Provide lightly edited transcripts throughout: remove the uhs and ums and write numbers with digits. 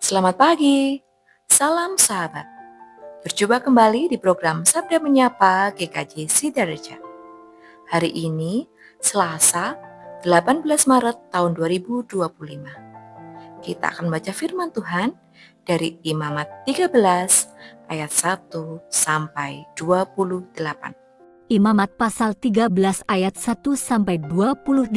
Selamat pagi, salam sahabat. Berjumpa kembali di program Sabda Menyapa GKJ Sidarja. Hari ini, Selasa, 18 Maret tahun 2025. Kita akan baca firman Tuhan dari Imamat 13 ayat 1 sampai 28. Imamat pasal 13 ayat 1 sampai 28.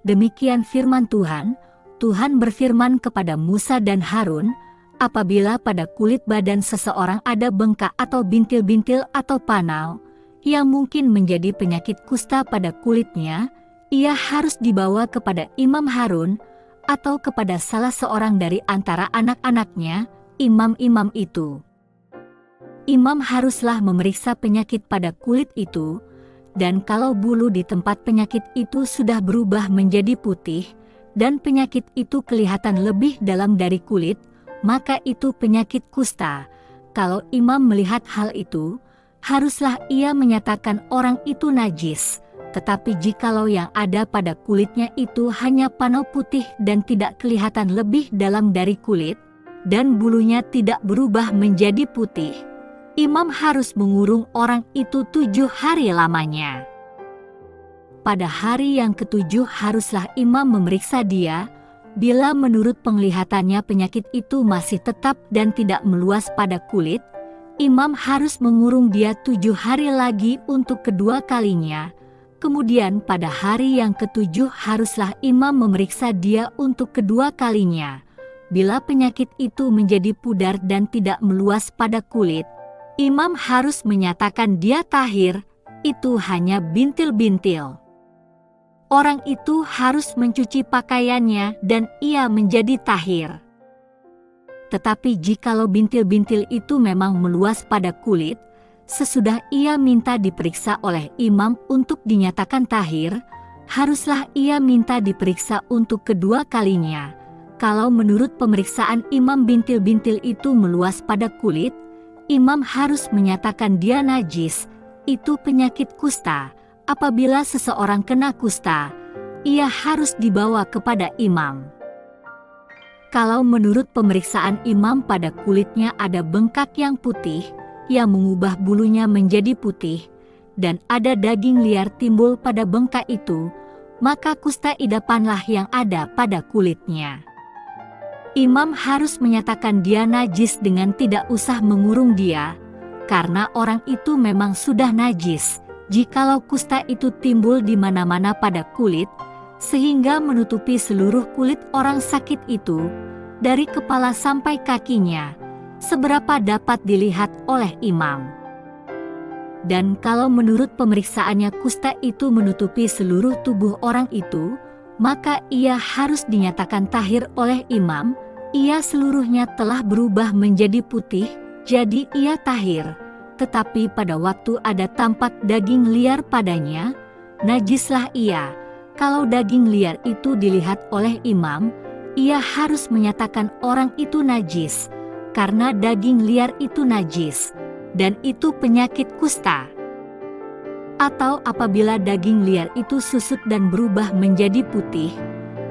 Demikian firman Tuhan. Tuhan berfirman kepada Musa dan Harun, apabila pada kulit badan seseorang ada bengkak atau bintil-bintil atau panau, yang mungkin menjadi penyakit kusta pada kulitnya, ia harus dibawa kepada Imam Harun, atau kepada salah seorang dari antara anak-anaknya, imam-imam itu. Imam haruslah memeriksa penyakit pada kulit itu, dan kalau bulu di tempat penyakit itu sudah berubah menjadi putih, dan penyakit itu kelihatan lebih dalam dari kulit, maka itu penyakit kusta. Kalau imam melihat hal itu, haruslah ia menyatakan orang itu najis. Tetapi jikalau yang ada pada kulitnya itu hanya panau putih dan tidak kelihatan lebih dalam dari kulit, dan bulunya tidak berubah menjadi putih, imam harus mengurung orang itu 7 hari lamanya. Pada hari yang ke-7 haruslah imam memeriksa dia. Bila menurut penglihatannya penyakit itu masih tetap dan tidak meluas pada kulit, imam harus mengurung dia 7 hari lagi untuk kedua kalinya. Kemudian pada hari yang ke-7 haruslah imam memeriksa dia untuk kedua kalinya. Bila penyakit itu menjadi pudar dan tidak meluas pada kulit, imam harus menyatakan dia tahir, itu hanya bintil-bintil. Orang itu harus mencuci pakaiannya dan ia menjadi tahir. Tetapi jikalau bintil-bintil itu memang meluas pada kulit, sesudah ia minta diperiksa oleh imam untuk dinyatakan tahir, haruslah ia minta diperiksa untuk kedua kalinya. Kalau menurut pemeriksaan imam bintil-bintil itu meluas pada kulit, imam harus menyatakan dia najis, itu penyakit kusta. Apabila seseorang kena kusta, ia harus dibawa kepada imam. Kalau menurut pemeriksaan imam pada kulitnya ada bengkak yang putih, yang mengubah bulunya menjadi putih, dan ada daging liar timbul pada bengkak itu, maka kusta idapanlah yang ada pada kulitnya. Imam harus menyatakan dia najis dengan tidak usah mengurung dia, karena orang itu memang sudah najis. Jikalau kusta itu timbul di mana-mana pada kulit, sehingga menutupi seluruh kulit orang sakit itu, dari kepala sampai kakinya, seberapa dapat dilihat oleh imam. Dan kalau menurut pemeriksaannya kusta itu menutupi seluruh tubuh orang itu, maka ia harus dinyatakan tahir oleh imam, ia seluruhnya telah berubah menjadi putih, jadi ia tahir. Tetapi pada waktu ada tampak daging liar padanya, najislah ia. Kalau daging liar itu dilihat oleh imam, ia harus menyatakan orang itu najis, karena daging liar itu najis, dan itu penyakit kusta. Atau apabila daging liar itu susut dan berubah menjadi putih,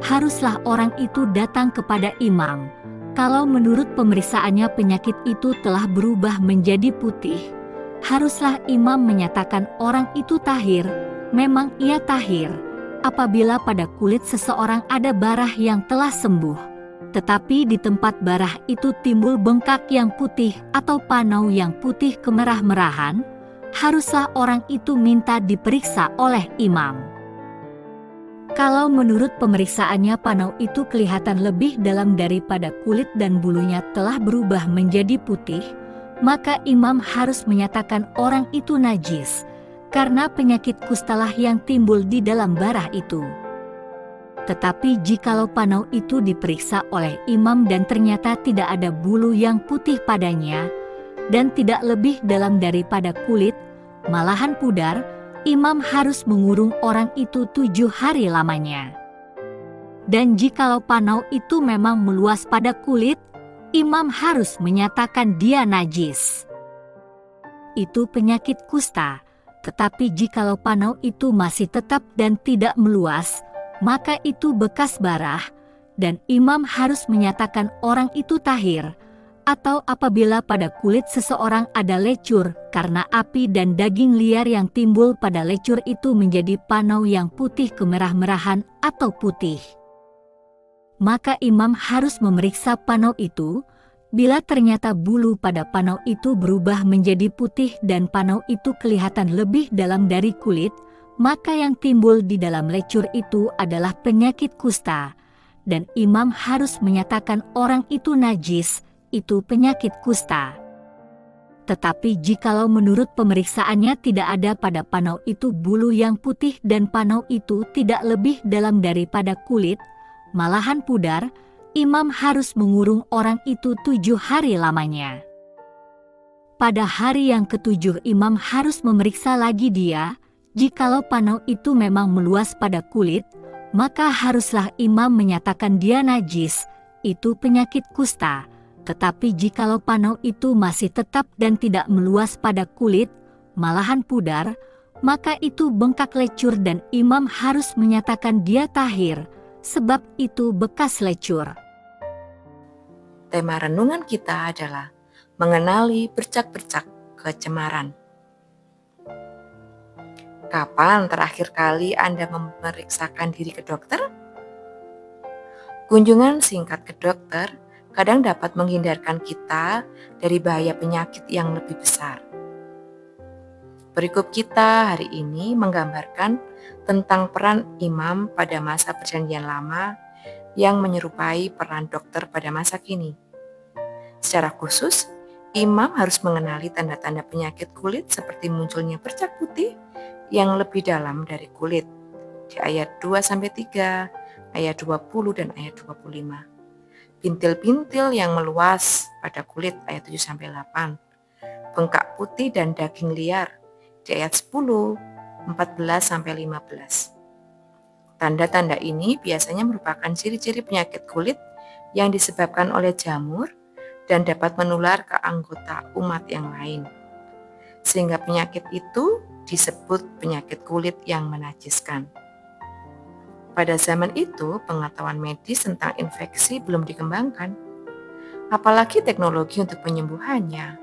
haruslah orang itu datang kepada imam. Kalau menurut pemeriksaannya penyakit itu telah berubah menjadi putih, haruslah imam menyatakan orang itu tahir, memang ia tahir, apabila pada kulit seseorang ada barah yang telah sembuh, tetapi di tempat barah itu timbul bengkak yang putih atau panau yang putih kemerah-merahan, haruslah orang itu minta diperiksa oleh imam. Kalau menurut pemeriksaannya panau itu kelihatan lebih dalam daripada kulit dan bulunya telah berubah menjadi putih, maka imam harus menyatakan orang itu najis, karena penyakit kustalah yang timbul di dalam barah itu. Tetapi jikalau panau itu diperiksa oleh imam dan ternyata tidak ada bulu yang putih padanya, dan tidak lebih dalam daripada kulit, malahan pudar, imam harus mengurung orang itu 7 hari lamanya. Dan jikalau panau itu memang meluas pada kulit, imam harus menyatakan dia najis. Itu penyakit kusta, tetapi jikalau panau itu masih tetap dan tidak meluas, maka itu bekas barah, dan imam harus menyatakan orang itu tahir, atau apabila pada kulit seseorang ada lecur karena api dan daging liar yang timbul pada lecur itu menjadi panau yang putih kemerah-merahan atau putih. Maka imam harus memeriksa panau itu. Bila ternyata bulu pada panau itu berubah menjadi putih dan panau itu kelihatan lebih dalam dari kulit, maka yang timbul di dalam lecur itu adalah penyakit kusta, dan imam harus menyatakan orang itu najis, itu penyakit kusta. Tetapi jikalau menurut pemeriksaannya tidak ada pada panau itu bulu yang putih dan panau itu tidak lebih dalam daripada kulit, malahan pudar, imam harus mengurung orang itu 7 hari lamanya. Pada hari yang ke-7 imam harus memeriksa lagi dia. Jikalau panau itu memang meluas pada kulit, maka haruslah imam menyatakan dia najis, itu penyakit kusta. Tetapi jikalau panau itu masih tetap dan tidak meluas pada kulit, malahan pudar, maka itu bengkak lecur dan imam harus menyatakan dia tahir, sebab itu bekas lecur. Tema renungan kita adalah mengenali bercak-bercak kecemaran. Kapan terakhir kali Anda memeriksakan diri ke dokter? Kunjungan singkat ke dokter kadang dapat menghindarkan kita dari bahaya penyakit yang lebih besar. Perikop kita hari ini menggambarkan tentang peran imam pada masa Perjanjian Lama yang menyerupai peran dokter pada masa kini. Secara khusus, imam harus mengenali tanda-tanda penyakit kulit seperti munculnya bercak putih yang lebih dalam dari kulit di ayat 2-3, ayat 20 dan ayat 25. Pintil-pintil yang meluas pada kulit ayat 7-8. Bengkak putih dan daging liar di ayat 10, 14-15. Tanda-tanda ini biasanya merupakan ciri-ciri penyakit kulit yang disebabkan oleh jamur dan dapat menular ke anggota umat yang lain. Sehingga penyakit itu disebut penyakit kulit yang menajiskan. Pada zaman itu, pengetahuan medis tentang infeksi belum dikembangkan, apalagi teknologi untuk penyembuhannya.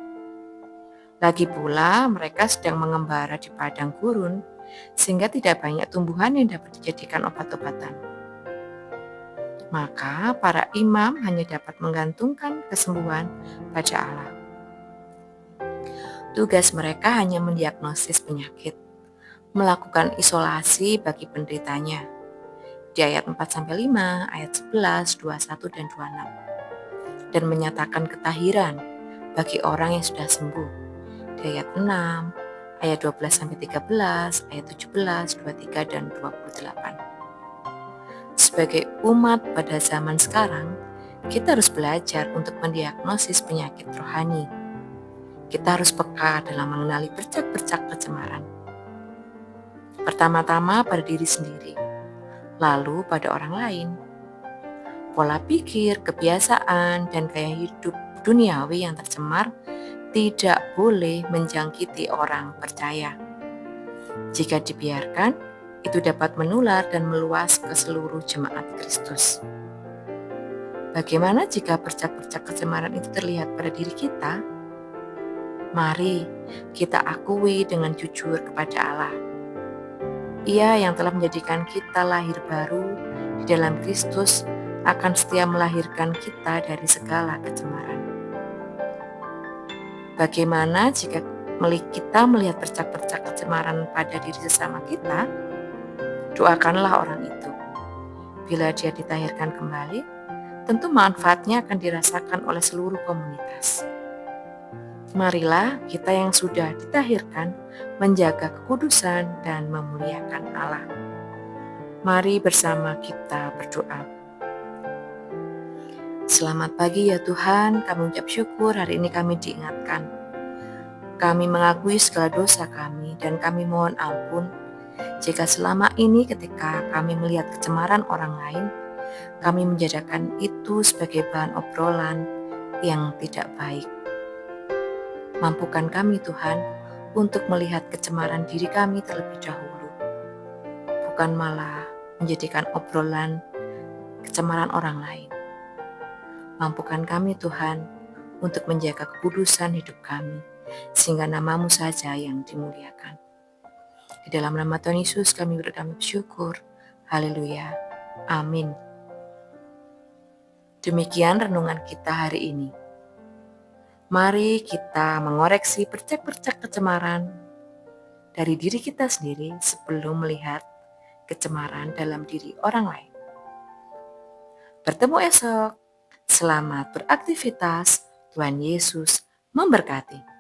Lagi pula, mereka sedang mengembara di padang gurun, sehingga tidak banyak tumbuhan yang dapat dijadikan obat-obatan. Maka para imam hanya dapat menggantungkan kesembuhan pada Allah. Tugas mereka hanya mendiagnosis penyakit, melakukan isolasi bagi penderitanya di ayat 4-5, ayat 11, 21 dan 26, dan menyatakan ketahiran bagi orang yang sudah sembuh di ayat 6, ayat 12-13, ayat 17, 23 dan 28. Sebagai umat pada zaman sekarang, kita harus belajar untuk mendiagnosis penyakit rohani. Kita harus peka dalam mengenali bercak-bercak kecemaran. Pertama-tama pada diri sendiri, lalu pada orang lain. Pola pikir, kebiasaan, dan gaya hidup duniawi yang tercemar tidak boleh menjangkiti orang percaya. Jika dibiarkan, itu dapat menular dan meluas ke seluruh jemaat Kristus. Bagaimana jika bercak-bercak kecemaran itu terlihat pada diri kita? Mari kita akui dengan jujur kepada Allah. Ia yang telah menjadikan kita lahir baru di dalam Kristus akan setia melahirkan kita dari segala kecemaran. Bagaimana jika kita melihat bercak-bercak kecemaran pada diri sesama kita? Doakanlah orang itu. Bila dia ditahirkan kembali, tentu manfaatnya akan dirasakan oleh seluruh komunitas. Marilah kita yang sudah ditahirkan menjaga kekudusan dan memuliakan Allah. Mari bersama kita berdoa. Selamat pagi ya Tuhan, kami ucap syukur hari ini kami diingatkan. Kami mengakui segala dosa kami dan kami mohon ampun jika selama ini ketika kami melihat kecemaran orang lain, kami menjadikan itu sebagai bahan obrolan yang tidak baik. Mampukan kami Tuhan untuk melihat kecemaran diri kami terlebih dahulu, bukan malah menjadikan obrolan kecemaran orang lain. Mampukan kami Tuhan untuk menjaga kekudusan hidup kami, sehingga nama-Mu saja yang dimuliakan. Di dalam nama Tuhan Yesus kami bersyukur. Haleluya. Amin. Demikian renungan kita hari ini. Mari kita mengoreksi percak-percak kecemaran dari diri kita sendiri sebelum melihat kecemaran dalam diri orang lain. Bertemu esok. Selamat beraktivitas. Tuhan Yesus memberkati.